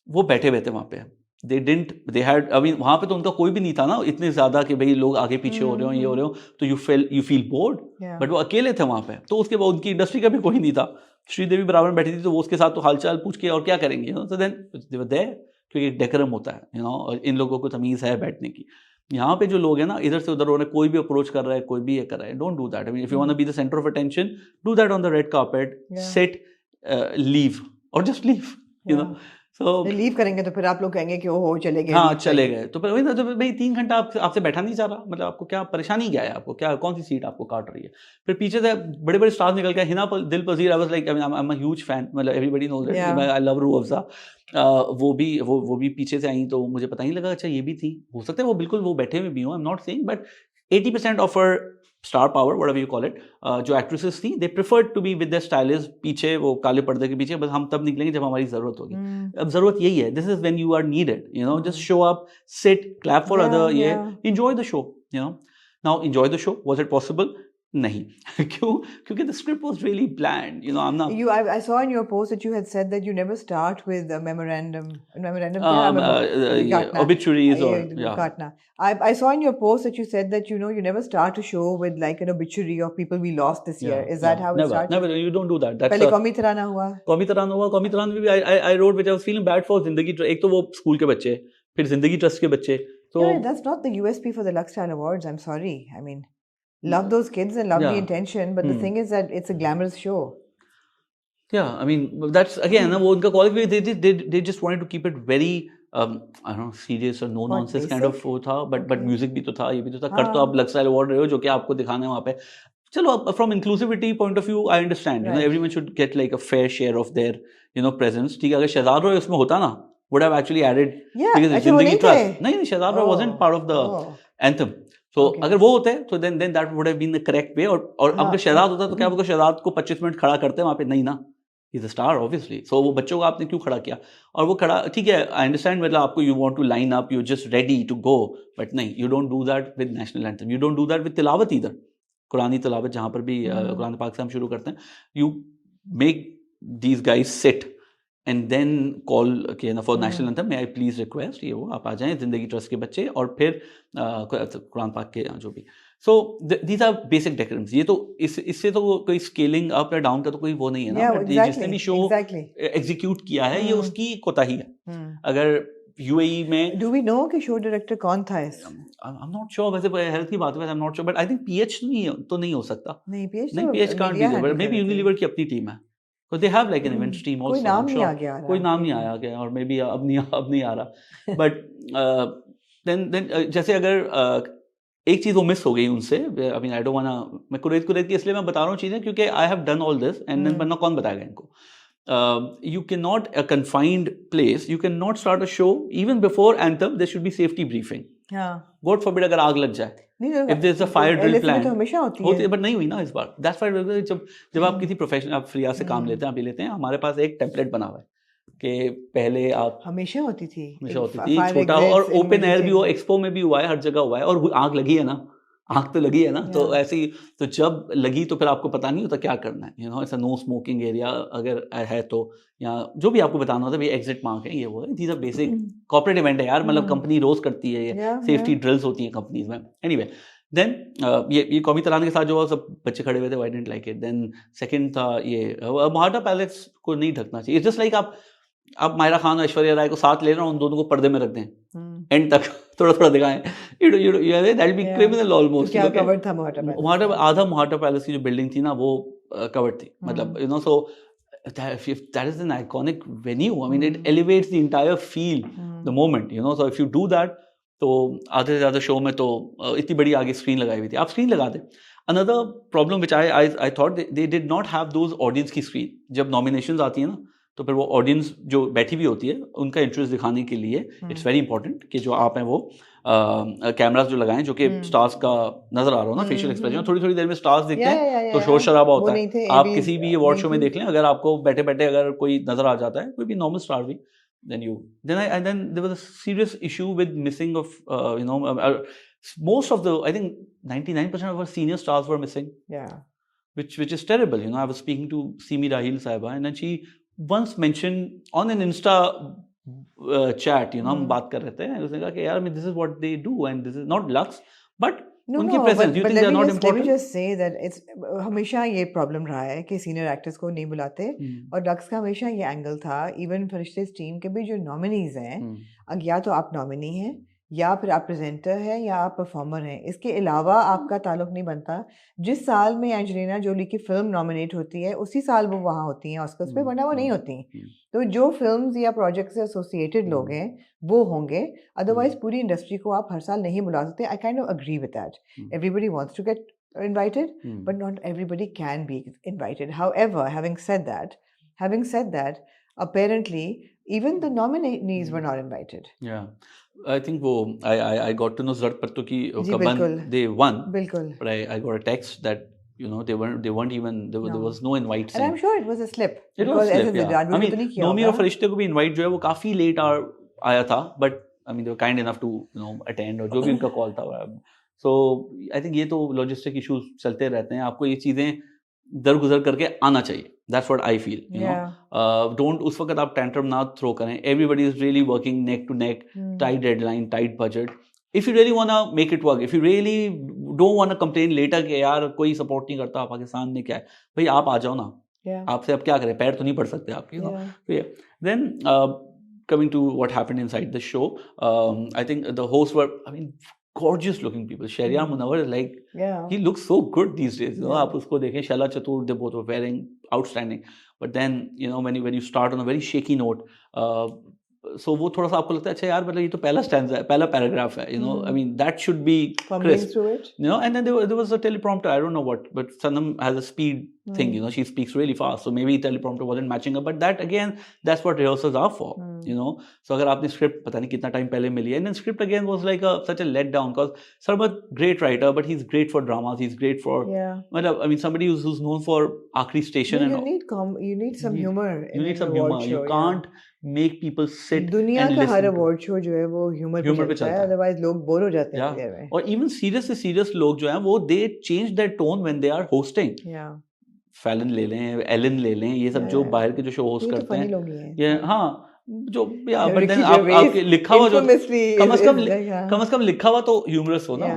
वो बैठे हुए थे वहाँ पे, they had, I mean वहाँ पे तो उनका कोई भी नहीं था ना इतने ज्यादा कि भाई लोग आगे पीछे हो रहे हो, ये हो रहे हो, तो you feel bored, but वो अकेले थे वहाँ पे, तो उसके बाद उनकी इंडस्ट्री का भी कोई नहीं था, श्रीदेवी बराबर में बैठी थी, तो वो उसके साथ तो हालचाल पूछ के और क्या करेंगे, so then they were there, क्योंकि डेकोरम होता है, you know, और इन लोगों को तमीज़ है बैठने की। यहाँ पे जो लोग हैं ना, इधर से उधर हो रहे हैं, कोई भी अप्रोच कर रहा है, कोई भी ये कर रहा है, don't do that. I mean if you want to be the centre of attention, do that on the red carpet, sit, leave, और just leave, you know. So, leave करेंगे तो फिर आप लोग कहेंगे कि ओहो चले गए, हाँ चले गए, तो फिर वही तो भाई 3 घंटा आपसे बैठा नहीं जा रहा, मतलब आपको क्या परेशानी क्या है, आपको क्या, कौन सी सीट आपको काट रही है। फिर पीछे से बड़े बड़े स्टार्स निकल गए, Hina Dilpazir, I was like, I am a huge fan, मतलब everybody knows that, I love Rooh Afza, वो भी पीछे से आई, तो मुझे पता नहीं लगा, अच्छा ये भी थी, हो सकता है वो बिल्कुल वो बैठे हुए भी हो, I am not saying, but 80% of her star power, whatever you call it, जो एक्ट्रेसेस थी, they preferred to be with the stylist, पीछे वो काले पर्दे के पीछे, बस हम तब निकलेंगे जब हमारी जरूरत होगी। अब जरूरत यही है, this is when you are needed, you know, just show up, sit, clap for other, ये enjoy the show, you know. Now enjoy the show, was it possible? नहीं। क्यों? क्योंकि the script was really bland, you know, I'm not... I saw in your post that you had said that you never start with a memorandum, obituaries or... Gatna. I saw in your post that you said that, you know, you never start a show with like an obituary of people we lost this year. Is that how it started? Never, you don't do that. पहले कौमी तराना हुआ, कौमी तराना में भी I wrote, which I was feeling bad for जिंदगी, एक तो वो स्कूल के बच्चे, फिर जिंदगी ट्रस्ट के बच्चे, तो... That's not the USP for the Lux Style Awards, I'm sorry, I mean... love those kids and love the Yeah. intention, but the thing is that it's a glamorous show. Yeah, I mean that's again वो उनका quality they just wanted to keep it very I don't know serious or no What, nonsense kind of basic? वो था but Okay. music भी तो था ये भी तो था कर तो हाँ. आप लक्स स्टाइल अवार्ड रहे हो जो कि आपको दिखाना है वहाँ पे चलो from inclusivity point of view I understand you know Right. everyone should get like a fair share of their you know presence ठीक है अगर शहजाद रॉय उसमें होता ना would have actually added Yeah, because अच्छा वो जिंदगी नहीं ट्रस्ट थे? नहीं Shahzad Roy wasn't part of the Oh. anthem so Okay. अगर वो होते तो then that would have been the correct way और हाँ. अगर शहजाद होता तो क्या आपको शहजाद को 25 मिनट खड़ा करते वहाँ पे नहीं ना is a star obviously so वो बच्चों को आपने क्यों खड़ा किया और वो खड़ा ठीक है आई अंडरस्टैंड मतलब आपको you want to line up you just ready to go but नहीं you don't do that with national anthem you don't do that with तिलावत इधर कुरानी तिलावत जहाँ पर भी कुरान पाक से हम शुरू करते हैं you make these guys sit and then call किया ना for national anthem may I please request ये वो आप आ जाएं जिंदगी ट्रस्ट के बच्चे और फिर कुरान पाक के जो भी सो दीज आर बेसिक डेकोरम्स ये तो इससे तो कोई स्केलिंग अप या डाउन का तो कोई वो नहीं है ना Yeah, बट exactly, जिसने भी शो exactly. एग्जीक्यूट किया है ये उसकी कोताही है Hmm. अगर यूएई में Do we know कि शो डायरेक्टर कौन था इस? आई एम नॉट श्योर वैसे हेल्थ की बात है I am not sure but I think PH नहीं हो सकता नहीं पीएच नहीं PH can't be there maybe Unilever की अपनी टीम है because they have like an event team also कोई नाम I'm नहीं sure. आ गया कोई नाम नहीं आया गया और मे बी अब नहीं आ रहा बट then जैसे अगर एक चीज वो मिस हो गई उनसे आई मीन आई डोंट वांट मैं कुरैत की इसलिए मैं बता रहा हूँ चीजें क्योंकि I have done all this and then वरना कौन बताएगा इनको you cannot a confined place you cannot start a show even before anthem there should be safety briefing हाँ God forbid अगर आग लग जाए नहीं if there's a fire drill plan तो हमेशा होती है बट नहीं हुई ना इस बार दैट्स व्हाई जब आप किसी प्रोफेशनल आप फ्रिया से काम लेते हैं आप ये लेते हैं हमारे पास एक टेम्पलेट बना हुआ है कि पहले आप हमेशा होती थी हमेशा होती थी छोटा और ओपन एयर भी हो एक्सपो में भी हुआ है हर जगह हुआ है और आग लगी है ना आग तो लगी है ना तो ऐसी तो जब लगी तो फिर आपको पता नहीं होता क्या करना है यू नो ऐसा नो स्मोकिंग एरिया अगर है तो या जो भी आपको बताना होता है ये एग्जिट मार्क है ये वो है these are basic corporate event है यार मतलब कंपनी रोज करती है ये सेफ्टी ड्रिल्स होती हैं कंपनीज में एनीवे देन ये कौमी तराने के साथ जो सब बच्चे खड़े हुए थे I didn't like it then second था ये मोहाटा पैलेस को नहीं ढकना चाहिए जस्ट लाइक आप मायरा खान और ऐश्वर्या राय को साथ ले रहे हो उन दोनों को पर्दे में रख दें एंड तक थोड़ा दिखाएं दैट बी क्रिमिनल ऑलमोस्ट क्या कवर था मोहाटा आधा मोहाटा पैलेस की जो बिल्डिंग थी ना वो कवर्ड थी मतलब you know so that is an iconic venue I mean it elevates the entire feel the moment you know so if you do that तो आधे से ज़्यादा शो में तो इतनी बड़ी आगे स्क्रीन लगाई हुई थी आप स्क्रीन लगा दें another problem which I thought they did not have those audience की स्क्रीन जब नॉमिनेशंस आती है ना तो फिर वो ऑडियंस जो बैठी हुई होती है उनका इंटरेस्ट दिखाने के लिए इट्स वेरी इंपॉर्टेंट कि जो आप हैं वो कैमरास जो लगाएं जो कि स्टार्स का नजर आ रहा हो ना फेशियल एक्सप्रेशन थोड़ी देर में स्टार्स दिखते हैं तो शोर शराबा होता है आप किसी भी अवार्ड शो में देख लें अगर आपको बैठे बैठे अगर कोई नजर आ जाता है कोई भी नॉर्मल स्टार भी then there was a serious issue with missing of most of the I think 99% of our senior stars were missing which is terrible I was speaking to Simi Rahil Saiba and then she once mentioned on an Insta chat हम बात कर रहे थे उसने कहा कि यार this is what they do and this is not Lux but उनकी presence you think they are not important? Let me just say that it's हमेशा ये प्रॉब्लम रहा है कि सीनियर एक्टर्स को नहीं बुलाते और लक्स का हमेशा ये एंगल था इवन फरिश्ते टीम के भी जो नॉमिनीज हैं या तो आप नॉमिनी हैं या फिर आप प्रेजेंटर हैं या आप परफॉर्मर हैं इसके अलावा आपका ताल्लुक नहीं बनता जिस साल में एंजेलिना जोली की फिल्म नॉमिनेट होती है उसी साल वो वहाँ होती हैं ऑस्कर्स पे वरना वो नहीं होती तो जो फिल्म्स या प्रोजेक्ट से एसोसिएटेड लोग हैं वो होंगे अदरवाइज पूरी इंडस्ट्री को आप हर साल नहीं बुला सकते I kind of agree with that everybody wants to get invited but not everybody can be invited however having said that apparently even the nominees were not invited I think वो I got to know Zart Patto ki Kaban they won बिल्कुल but I got a text that you know they weren't even there was no invites and I'm sure it was a slip it was a slip yeah I mean Nomi और फरिश्ते को भी invite जो है वो काफी late आया था but I mean they were kind enough to you know attend और जो भी उनका call था so I think ये तो logistic issues चलते रहते हैं आपको ये चीजें दरगुजर करके आना चाहिए that's what I feel you know don't उस वक्त आप tantrum ना throw करें everybody is really working neck to neck tight deadline tight budget if you really want to make it work if you really don't want to complain later कि यार कोई support नहीं करता पाकिस्तान में क्या है भाई आप आ जाओ ना आपसे अब क्या करें पैर तो नहीं पड़ सकते आपके so yeah then coming to what happened inside the show I think the hosts were I mean gorgeous looking people. Shahryar Munawar is like, he looks so good these days. You know, आप उसको देखें, Shaila Chatur, they both were wearing outstanding. But then, you know, when you start on a very shaky note, so वो थोड़ा सा आपको लगता है अच्छा यार मतलब ये तो पहला स्टैंजा है, पहला पैराग्राफ है, you know, I mean that should be crisp, you know. And then there was a teleprompter, I don't know what, but Sanam has a speed thing, you know, she speaks really fast, so maybe teleprompter wasn't matching up, but that again, that's what rehearsals are for, you know. So अगर आपने script पता नहीं कितना time पहले मिली है, and then script again was like such a letdown, because Sarmat, great writer, but he's great for dramas, he's great for, I mean somebody who's known for Aakhri Station, and you need some humor, you need some humor, you can't make people sit दुनिया का हर award show जो है वो humour पे चलता है, otherwise लोग bore हो जाते हैं। और इवन सीरियस से सीरियस लोग जो हैं वो they change their tone when they are hosting. Fallon ले लें, एलन ले लें, ये सब जो बाहर के जो शो होस्ट करते हैं, ये हाँ जो बट देन आपके लिखा हुआ जो कम से कम लिखा हुआ तो ह्यूमरस हो ना,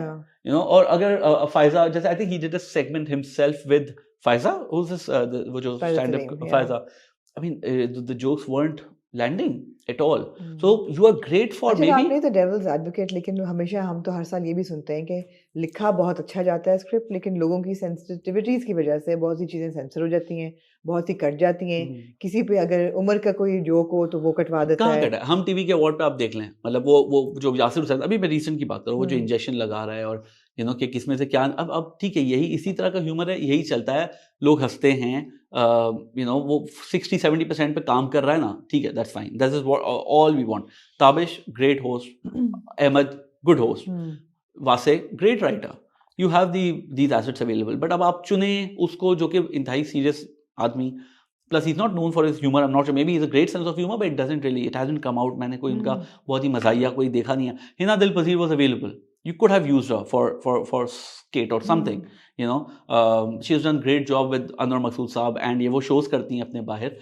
यू नो। और अगर फायजा जैसे I think he did a segment himself with Faiza, who is this वो जो stand up Faiza, I mean the jokes weren't landing at all. So you are great for maybe आपने तो डेविल्स एडवोकेट, लेकिन हमेशा हम तो हर साल ये भी सुनते हैं कि लिखा बहुत अच्छा जाता है स्क्रिप्ट, लेकिन लोगों की सेंसिटिविटीज की वजह से बहुत सी चीजें सेंसर हो जाती हैं, बहुत सी कट जाती हैं। किसी पे अगर उम्र का कोई जोक हो तो वो कटवा देता है। कटा? हम टीवी के अवार्ड पे आप देख लें, मतलब वो जो यासिर हुसैन, अभी मैं रीसेंट की बात कर रहा हूँ, वो जो इंजेक्शन लगा रहा है और यू नो कि किसमें से क्या, अब ठीक है, यही इसी तरह का ह्यूमर है, यही चलता है, लोग हंसते हैं, यू नो वो 60-70% पे काम कर रहा है ना, ठीक है, that's fine, that is all we want. Tabish great host, Ahmad good host, Vasay great writer, you have these assets available, but अब आप चुने उसको जो कि इंतहाई सीरियस आदमी, plus he's not known for his humor, I'm not sure, maybe he has a great sense of humor, but it hasn't come out, मैंने कोई उनका बहुत ही मज़ाहिया कोई देखा नहीं है। हिना दिल पजीर was available, you could have used her for skate or something, you know. She has done great job with Anwar Maqsood साहब, and ये वो shows करती हैं अपने बाहर,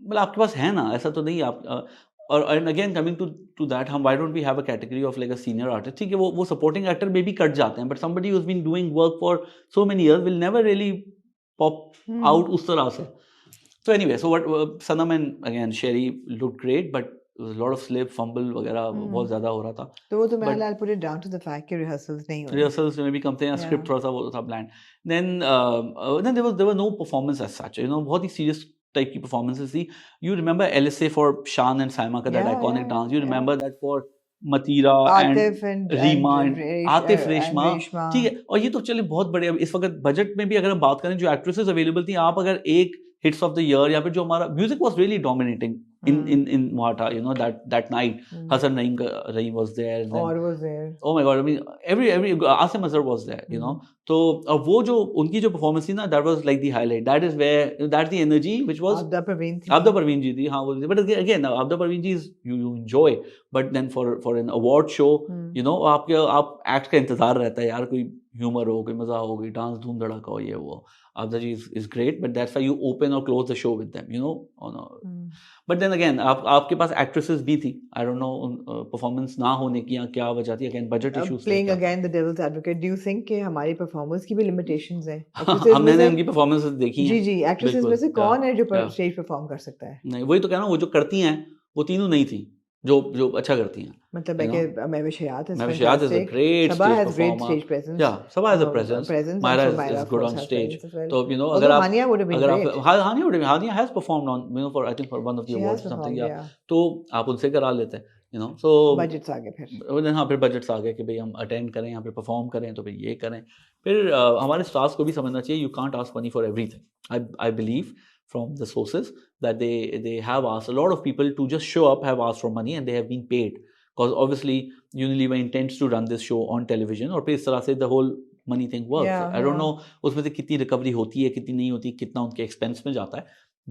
मतलब आपके पास है ना, ऐसा तो नहीं आप और and again coming to that, हम why don't we have a category of like a senior artist, ठीक है, वो supporting actor में भी कट जाते हैं, but somebody who's been doing work for so many years will never really pop out उस तरह से। So anyway, so what Sanam and again Sherry looked great, but there was a lot of slip, fumble वगैरह बहुत ज़्यादा हो रहा था। तो वो तो मैं I'll put it down to the fact कि rehearsals नहीं हो रहे। Rehearsals में भी कम थे, script थोड़ा सा वो था bland. Then there was no performance as such, you know, बहुत ही serious type की performances थी। You remember LSA for Shan and Saima का that iconic dance? You remember that for Matira and Reema and Atif Reshma, ठीक है। और ये तो चले बहुत बड़े, इस वक्त बजट में भी अगर हम बात करें जो एक्ट्रेसेस अवेलेबल थी, आप अगर एक hits of the year या फिर जो हमारा music was really dominating in Wata, you know, that night Hassan Rahim was there, and और was there, oh my god, I mean every Asim Azhar was there, you know. तो वो जो उनकी जो performance थी ना, that was like the highlight, that's the energy which was Abda Parveen जी थी, हाँ वो थी, but again Abda Parveen ji is you enjoy, but then for an award show, you know, आप act का इंतजार रहता है यार, कोई ह्यूमर हो, कोई मजा हो, कोई डांस धूम धड़ाका हो, ये वो Abda ji is great, but that's why you open or close the show with them, you know. But then again, आपके पास actresses भी थी, I don't know performance ना होने की या क्या वजह थी, again budget issues। Playing again the devil's advocate, do you think कि हमारी performance की भी limitations हैं? हमने उनकी performances देखी हैं। जी actresses में से कौन है जो stage perform कर सकता है? नहीं, वही तो कह रहा हूँ, वो जो करती हैं वो तीनों नहीं थी जो अच्छा करती हैं। मतलब है कि महविश हयात is a great Sabah has stage great stage presence. Yeah, Sabah has a presence. Myra is good on stage. तो you know, अगर Hania would have been great. Hania has performed on, you know, for I think for one of the awards or something, yeah. तो आप उनसे करा लेते हैं, you know. So budgets आ गए फिर। हाँ, फिर budgets आ गए कि भाई हम attend करें, यहाँ पे perform करें, तो फिर ये करें। फिर हमारे stars को भी समझना चाहिए, you can't ask money for everything. I believe from the sources that they have asked, a lot of people to just show up have asked for money and they have been paid, because obviously Unilever intends to run this show on television, और फिर इस तरह से the whole money thing works. I don't know उसमें से कितनी recovery होती है, कितनी नहीं होती, कितना उनके expense में जाता है,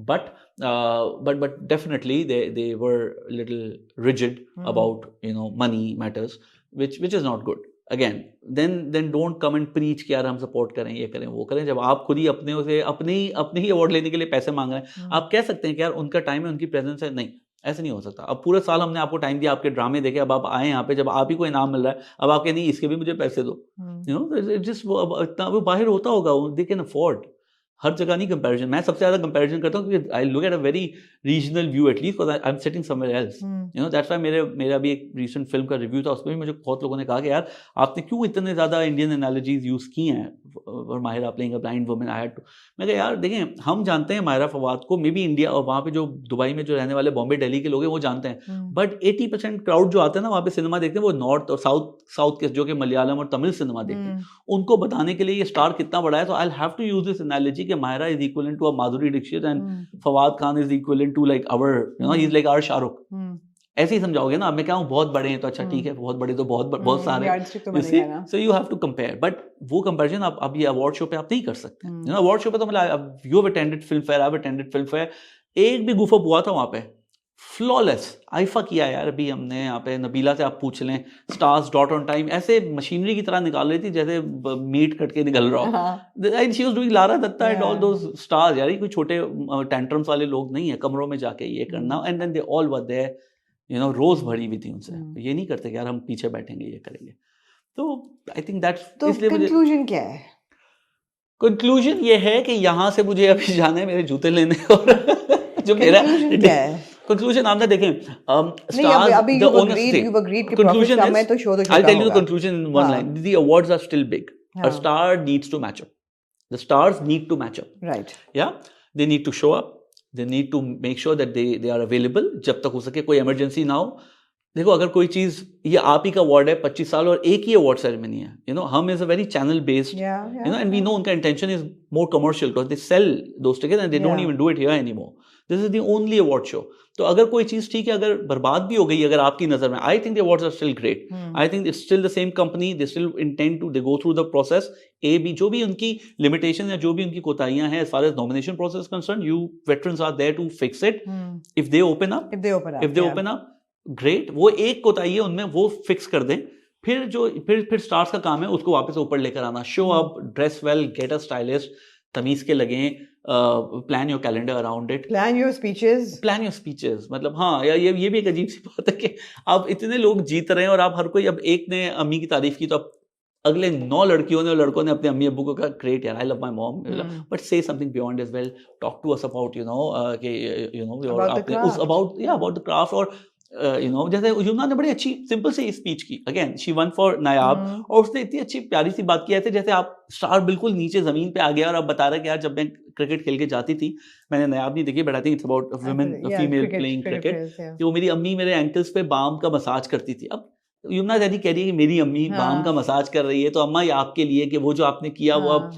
but definitely they were a little rigid about, you know, money matters, which is not good. Again, then don't come and preach कि यार हम सपोर्ट करें, ये करें, वो करें, जब आप खुद ही अपने ही अवार्ड लेने के लिए पैसे मांग रहे हैं। आप कह सकते हैं कि यार उनका टाइम है, उनकी प्रेजेंस है, नहीं, ऐसे नहीं हो सकता। अब पूरे साल हमने आपको टाइम दिया, आपके ड्रामे देखे, अब आप आए यहाँ पे, जब आप ही को इनाम मिल रहा है, अब आप नहीं इसके भी मुझे पैसे दो, यू नो, जस्ट इतना वो बाहर होता होगा, दे कैन अफोर्ड, हर जगह नहीं कंपैरिजन, मैं सबसे ज्यादा कंपैरिजन करता हूँ क्योंकि I look at a very regional view at least because I am sitting somewhere else, you know that's why मेरा भी एक रीसेंट फिल्म का रिव्यू था, उसमें भी मुझे बहुत लोगों ने कहा कि यार आपने क्यों इतने ज्यादा इंडियन एनालॉजीज यूज की हैं और Mahira playing a blind woman, I had to, मैं कहा यार देखें हम जानते हैं माहिरा फवाद को, मे बी इंडिया और वहाँ पे जो दुबई में जो रहने वाले बॉम्बे दिल्ली के लोग हैं वो जानते हैं, बट 80% क्राउड जो आते हैं ना वहाँ पे सिनेमा देखते हैं वो नॉर्थ और साउथ के जो कि मलयालम और तमिल सिनेमा देखते हैं, उनको बताने के लिए ये स्टार कितना बड़ा है, तो I have to use this analogy कि Mahira is equivalent to a Madhuri Dixit and Fawad Khan is equivalent to like our, you know he is like our Shahrukh, ऐसे ही समझाओगे ना। मैं क्या हूँ बहुत बड़े हैं तो अच्छा ठीक है, बहुत बड़े तो बहुत सारे, so you have to compare, but वो कंपैरिजन आप अब ये अवार्ड शो पे आप नहीं कर सकते, यू नो अवार्ड शो पे तो मतलब you have attended film fair, I have attended film fair, एक भी गुफअप हुआ था वहाँ पे फ्लॉलेस आईफा किया यार, अभी हमने यहाँ पे नबीला से आप पूछ लें, स्टार्स डॉट ऑन टाइम ऐसे मशीनरी की तरह निकाल रही थी जैसे मीट कट के निकल रहा हो, and she was doing Lara Dutta and all those stars, यार कोई छोटे टेंट्रम्स वाले लोग नहीं है कमरों में जाके ये करना, and then they all were there, you know रोज भरी हुई थी उनसे, ये नहीं करते कि यार हम पीछे बैठेंगे ये करेंगे, तो आई थिंक दैट्स, तो कंक्लूजन क्या है? कंक्लूजन ये है कि यहाँ से मुझे अभी जाना है मेरे जूते लेने, और जो मेरा conclusion आपने देखें, the conclusion is, I'll tell you the conclusion in one line, the awards are still big, a star needs to match up, the stars need to match up, right, yeah, they need to show up, they need to make sure that they are available, जब तक हो सके कोई emergency ना हो। देखो अगर कोई चीज ये आप ही का अवार्ड है 25 साल और एक ही अवार्ड सेरेमनी है, you know Hum is a very channel based, you know and we know उनका intention is more commercial because they sell those tickets and they don't even do it here anymore, this is the only award show. तो अगर कोई चीज ठीक है, अगर बर्बाद भी हो गई अगर आपकी नजर में, I think the awards are still great, I think it's still the same company, they still intend to, they go through the process, A B जो भी उनकी लिमिटेशन या जो भी उनकी कोताहियां हैं as far as nomination process concern, you veterans are there to fix it, if they open up great, वो एक कोताही है उनमें वो फिक्स कर दें, फिर स्टार्स का काम है उसको वापस ऊपर लेकर आना, show up, dress well, get a stylist, तमीज के लगें, plan your calendar around it, plan your speeches, मतलब हाँ यार ये भी एक अजीब सी बात है कि आप इतने लोग जीत रहे हैं और आप हर कोई, अब एक ने अम्मी की तारीफ की तो अब अगले 9 लड़कियों ने और लड़कों ने अपने अम्मी अब्बू को कहा ग्रेट यार, I love my mom, but say something beyond as well, talk to us about about the craft, और यू नो जैसे युमना ने बड़ी अच्छी सिंपल से स्पीच की, again she won for Nayab, और उसने इतनी अच्छी प्यारी सी बात की है जैसे आप स्टार बिल्कुल नीचे जमीन पे आ गया और आप बता रहे कि यार जब मैं क्रिकेट खेल के जाती थी, मैंने नायाब नहीं देखी but I think it's about women female playing cricket, वो मेरी अम्मी मेरे एंकल्स पे बाम का मसाज करती थी। अब युमना जैसी कह रही है कि मेरी अम्मी बाम का मसाज कर रही है, तो अम्मा ये आपके लिए कि वो जो आपने किया वो आप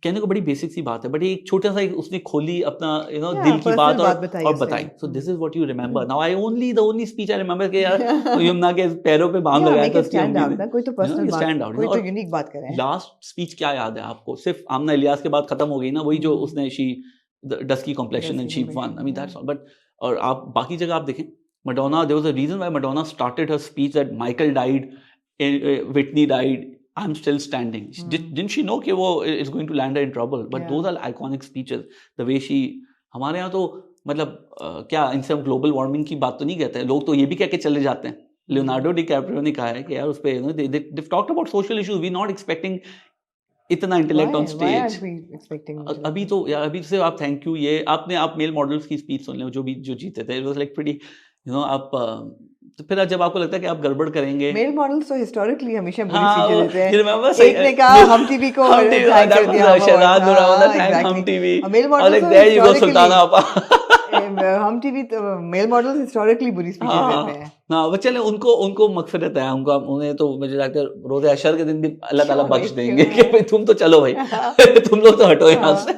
कहने को बड़ी बेसिक सी बात है, बट एक छोटा सा उसने खोली अपना यू नो दिल की बात और बताई, so this is what you remember now, I only the only speech I remember कि यार युमना के पैरों पे बाम लगाया था उसकी अम्मी ने, कोई तो पर्सनल बात, स्टैंड आउट, कोई तो यूनिक बात कर रहे हैं। लास्ट स्पीच क्या याद है आपको? सिर्फ आमना इलियास के बाद खत्म हो गई ना, वही जो उसने she dusky complexion and she one, I mean that's all, but और आप बाकी जगह आप देखें, Madonna, there was a reason why Madonna started her speech that Michael died, Whitney died, I'm still standing. Didn't she know कि वो is going to land her in trouble? But those are iconic speeches. The way she, हमारे यहाँ तो मतलब क्या इनसे हम global warming की बात तो नहीं कहते हैं, लोग तो ये भी कह के चले जाते हैं। लियोनार्डो डिकैप्रियो ने कहा है कि यार उस पे they've talked about social issues, we're not expecting इतना इंटेलेक्ट ऑन स्टेज। अभी तो यार अभी से आप थैंक यू, ये आप मेल मॉडल्स की स्पीच सुन लें जो जीते थे, it was like pretty, you know आप तो फिर जब आपको लगता है कि आप गड़बड़ करेंगे, मेल मॉडल्स तो हिस्टोरिकली हमेशा बुरी चीजें देते हैं। एक ने कहा हम टीवी को थैंक कर दिया, Shehnaaz Noorani thank Hum TV, male models there you go Sultana आपा, Hum TV male models historically बुरी स्पीचेस देते हैं ना, वो चले उनको मगफिरत है, उन्हें तो मुझे लगता है रोज़े अशर के दिन भी अल्लाह ताला बख्श देंगे कि भाई तुम तो चलो भाई तुम लोग तो हटो यहाँ से,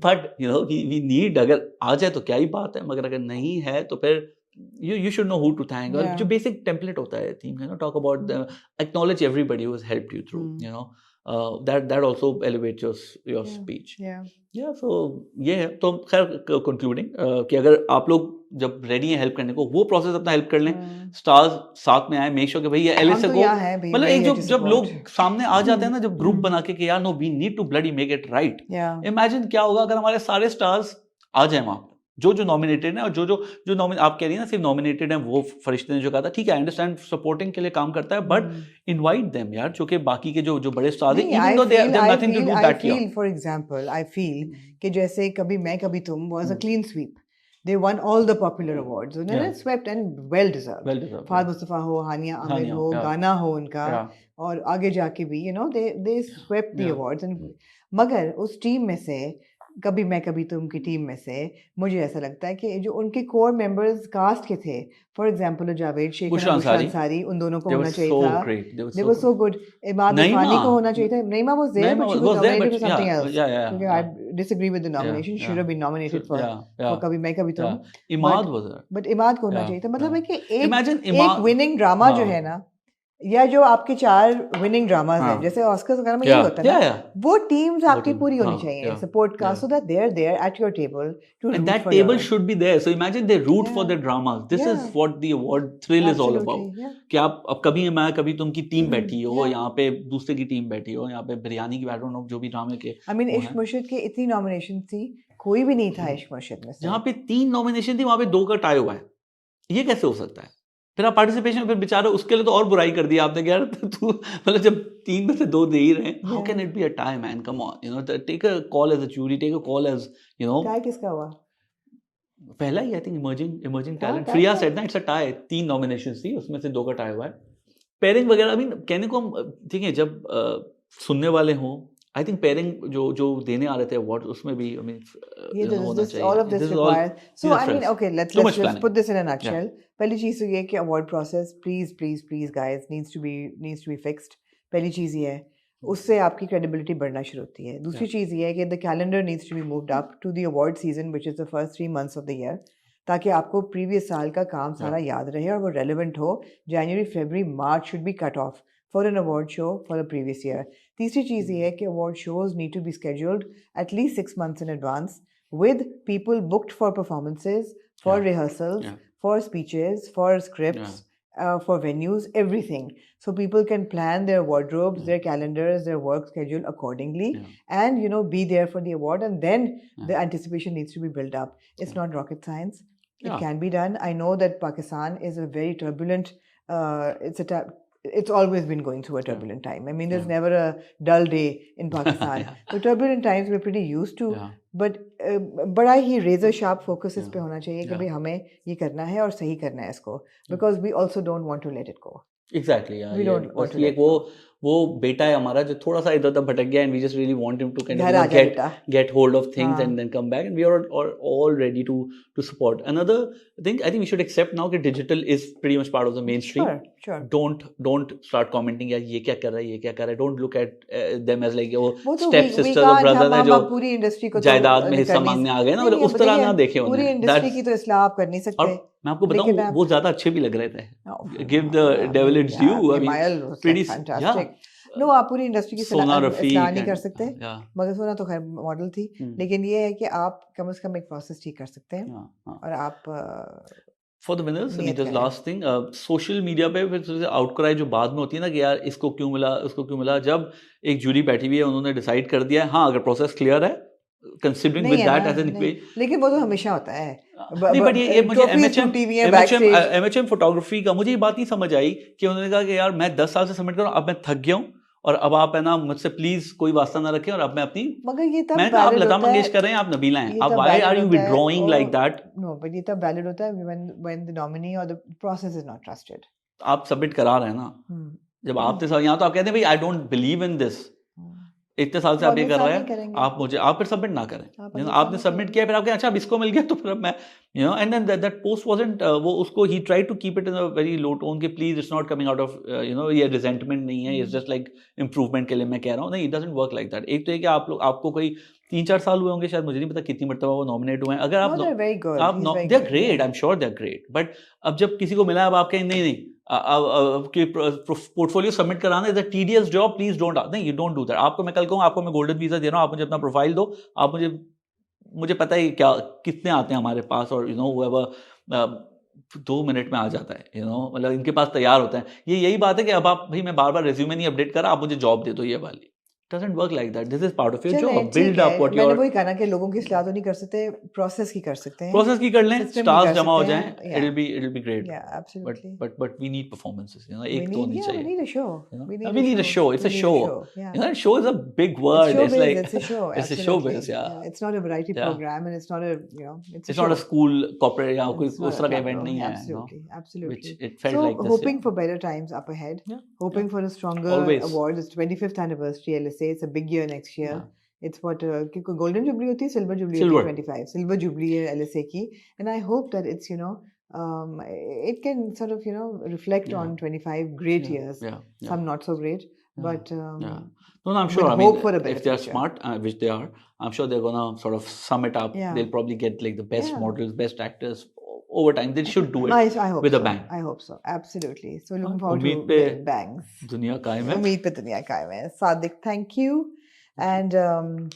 but you know we need, अगर आ जाए तो क्या ही बात है, मगर अगर नहीं है तो फिर you should know who to thank, और जो basic template होता है थीम का, talk about acknowledge everybody who has helped you through, you know, that also elevates your speech, so ये है। तो खैर concluding कि अगर आप लोग जब रेडी हैं हेल्प करने को, वो प्रोसेस अपना हेल्प कर लें, स्टार्स साथ में आए, मेक श्योर कि भाई ये एलिस को, मतलब एक जब लोग सामने आ जाते हैं ना, जब ग्रुप बना के कि यार no we need to bloody make it right, imagine क्या होगा अगर हमारे सारे स्टार्स आ जाए वहां, जो नॉमिनेटेड है और जो आप कह रही है ना सिर्फ नॉमिनेटेड है वो फरिश्ते ने जो कहा था, ठीक है, आई अंडरस्टैंड सपोर्टिंग के लिए काम करता है, बट इनवाइट देम यार, जो कि बाकी के जो बड़े स्टार हैं, even though they have nothing to do that year. For example I feel कि जैसे कभी मैं कभी तुम was a clean sweep, they won all the popular awards, उन्होंने swept and well deserved, Fahd Mustafa हो, हानिया आमिर हो, गाना हो उनका, और आगे जाके भी they swept the awards, and मगर उस टीम में से कभी मैं कभी तुम की टीम में से मुझे ऐसा लगता है कि जो उनके कोर मेंबर्स कास्ट के थे, फॉर एग्जांपल जावेद शेख, बुशरा अंसारी, उन दोनों को होना चाहिए था, they were so good, Imad अफानी को होना चाहिए था, नईमा was there but she was nominated for something else, क्योंकि I disagree with the nomination, she should have been nominated for कभी मैं कभी तुम, Imad was there, but Imad को होना चाहिए था, मतलब है कि एक विनिंग ड्रामा जो है ना, या जो आपके 4 विनिंग ड्रामास हैं, जैसे ऑस्कर्स वगैरह में यही होता है ना, वो टीम्स आपकी पूरी होनी चाहिए, support cast, so that they are there at your table to root for you. And that table should be there. So imagine they root for the dramas. This is what the award thrill is all about. कि आप अब कभी मैं कभी तुम की team बैठी हो, यहाँ पे दूसरे की टीम बैठी हो, यहाँ पे बिरयानी की बैठ हो, जो भी ड्रामे के, I mean इश्क मुर्शिद के इतनी नॉमिनेशन थी, कोई भी नहीं था इश्क मुर्शिद में से, जहाँ पे 3 नॉमिनेशन थी वहाँ पे 2 का टाई हुआ है, ये कैसे हो सकता है? फिर आप पार्टिसिपेशन, फिर बेचारा उसके लिए तो और बुराई कर दी आपने, यार तू मतलब जब 3 में से 2 दे ही रहे, how can it be a tie man, come on, take a call as a jury, take a call as tie किसका हुआ पहला ही, I think emerging talent, Frieha said ना इट्स अ टाई, 3 नॉमिनेशंस थी, उसमें से 2 का टाई हुआ है, पेयरिंग वगैरह भी कहने को हम ठीक है, जब सुनने वाले हों, आई थिंक पेयरिंग जो देने आ रहे थे अवार्ड, उसमें भी आई मीन होना चाहिए, all of this requires, so I mean okay, let's put this in a nutshell. पहली चीज तो ये कि award process please guys needs to be fixed, पहली चीज ये है, उससे आपकी क्रेडिबिलिटी बढ़ना शुरू होती है, दूसरी चीज ये है कि the calendar needs to be moved up to the award season which is the first 3 months of the year, ताकि आपको प्रीवियस साल का काम सारा याद रहे और वो रेलेवेंट हो, January February March should be cut off for an award show for the previous year. तीसरी चीज़ ये है कि award shows need to be scheduled at least 6 months in advance with people booked for performances, for rehearsals, for speeches, for scripts, for venues, everything. So people can plan their wardrobes, their calendars, their work schedule accordingly, and be there for the award. And then the anticipation needs to be built up. It's not rocket science. It can be done. I know that Pakistan is a very turbulent. It's always been going through a turbulent time. I mean, there's never a dull day in Pakistan. The turbulent times we're pretty used to. But बड़ा ही razor sharp focus इस पे होना चाहिए कि भाई हमें ये करना है और सही करना है इसको. Because we also don't want to let it go. Exactly. We don't want to let it go. वो बेटा है हमारा जो थोड़ा सा इधर उधर भटक गया, and we just really want him to kind of get hold of things and then come back, and we are all ready to support. Another thing, I think we should accept now that digital is pretty much part of the mainstream. Sure. Don't start commenting यार ये क्या कर रहा है, don't look at them as like वो step sister or brother है जो पूरी इंडस्ट्री को जायदाद में हिस्सा मांगने आ गए ना, मतलब उस तरह ना देखे पूरी इंडस्ट्री की तो इस्लाह आप कर नहीं सकते. मैं आपको बताऊं वो ज्यादा अच्छे भी लग रहे थे. Give the devil its due. I mean, pretty fantastic. No, आप पूरी इंडस्ट्री की इस्लाह नहीं कर सकते, मगर सोना तो खैर मॉडल थी, लेकिन ये है कि आप कम से कम एक प्रोसेस ठीक कर सकते हैं और आप for the winners. Just last thing, social media पे फिर आउटक्राई जो बाद में होती है ना कि यार इसको क्यों मिला उसको क्यों मिला, जब एक जूरी बैठी हुई है उन्होंने डिसाइड कर दिया है, हाँ अगर प्रोसेस क्लियर है considering with that as an equation, लेकिन वो तो हमेशा होता है. नहीं बट ये मुझे MHM फोटोग्राफी का मुझे ये बात नहीं समझ आई कि उन्होंने कहा कि यार मैं 10 साल से सबमिट कर रहा हूँ, अब मैं थक गया हूँ और अब आप है ना मुझसे प्लीज कोई वास्ता ना रखें और अब मैं अपनी, मगर ये तब मैं आप लता मंगेशकर हैं, आप नबीला हैं, आप why are you withdrawing like that? No, but ये तब वैलिड होता है when the nominee or the process is not trusted. आप सबमिट करा रहे हैं ना, जब आपने यहाँ तो आप कहते हैं भाई I don't believe in this, इतने साल से आप ये कर रहे हैं, आप फिर सबमिट ना करें, आपने सबमिट किया फिर आप कहें अच्छा अब इसको मिल गया तो फिर मैं and then that post wasn't वो उसको ही try to keep it in a very low tone कि please it's not coming out of ये रिजेंटमेंट नहीं है, इट्स जस्ट लाइक इंप्रूवमेंट के लिए मैं कह रहा हूँ, नहीं it doesn't work like that. एक तो है कि आपको कोई 3-4 साल हुए होंगे शायद, मुझे नहीं पता कितनी मरतबा वो नॉमिनेट हुए हैं, अगर आप they are great, I am sure they are great, but अब जब किसी को मिला अब आप कहें नहीं पोर्टफोलियो सबमिट कराना is a tedious job, please don't, नहीं यू डोंट डू दैट. आपको मैं कल कहूँ आपको मैं गोल्डन वीजा दे रहा हूँ, आप मुझे अपना प्रोफाइल दो, आप मुझे पता है क्या कितने आते हैं हमारे पास और whoever 2 मिनट में आ जाता है, मतलब इनके पास तैयार होता है. यही बात है कि अब आप भाई मैं बार बार रेज्यूमे नहीं अपडेट कर रहा, आप मुझे जॉब दे दो ये वाली, doesn't work like that. This is part of your चलें, job. ठीक Build है, up what मैंने your वही कहा ना कि लोगों की इस्लाह तो नहीं कर सकते, प्रोसेस की कर सकते हैं, process की कर लें, system की stars कर जमा हो सकते जाएं, हैं, yeah, it'll be great. yeah, absolutely. But we need performances, you know, We एक तो need, होनी yeah, we चाहिए. need a show. You know? We And need we need a show. It's We a need show. yeah. You know, show is a big It's word. It's showbiz, like it's a show, it's a absolutely. showbiz, yeah. Yeah, it's not a variety Yeah. program, and it's not a, you know, it's a It's not a show. school corporate या कोई It's not उस a तरह का club, event no, नहीं है, you know, absolutely, absolutely. which it felt So, like this. hoping Yeah. for better times up ahead. Yeah. Hoping for a stronger Always. award. It's 25th anniversary LSA. It's a big year next year. Yeah. It's what golden jubilee होती है, silver jubilee Silver. होती है 25. Silver jubilee है LSA की, and I hope that it's, you know, it can sort of, you know, reflect Yeah. on 25 great Yeah. years. Yeah. Yeah. Some not so great, Yeah. but Yeah. No, I'm sure. with I mean, hope for a better if they are future. smart, which they are, I'm sure they're gonna sort of sum it up. Yeah. They'll probably get like the best Yeah. models, best actors over time. They should do it Nice, I hope with so. a bang. I hope so. Absolutely. So looking forward उम्मीद to पे bangs. दुनिया कायम है. उम्मीद पे दुनिया कायम है. Sadiq, thank you. And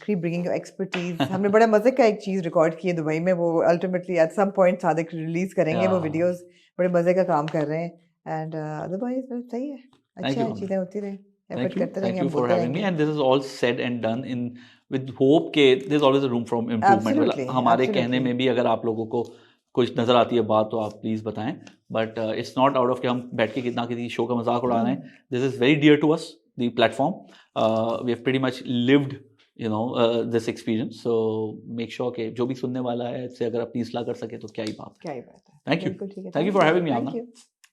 keep bringing your expertise. हमने बड़ा मजे का एक चीज रिकॉर्ड की है दुबई में, वो ultimately at some point Sadiq release करेंगे वो Yeah. वीडियोस. बड़े मजे का काम कर रहे हैं. And otherwise सही है. अच्छा है, you. चीजें होती रहे. Thank Effort you. करते Thank रहेंगे, you हम for बोलते having me. रहेंगे. And this is all said and done in with hope के there's always a room for improvement. Absolutely, मतलब हमारे कहने absolutely. में भी अगर आप लोगों को कुछ नजर आती है बात तो आप प्लीज बताएं. But it's not out of कि हम बैठ के कितना किसी शो का मजाक उड़ा रहे हैं. This is very dear to us, the platform. We have pretty much lived, you know, this experience. So make sure कि जो भी सुनने वाला है इससे अगर अपनी इस्लाह कर सके तो क्या ही बात है. क्या ही बात है. Thank you. बिल्कुल ठीक है. Thank you for having me, Thank Amna. you.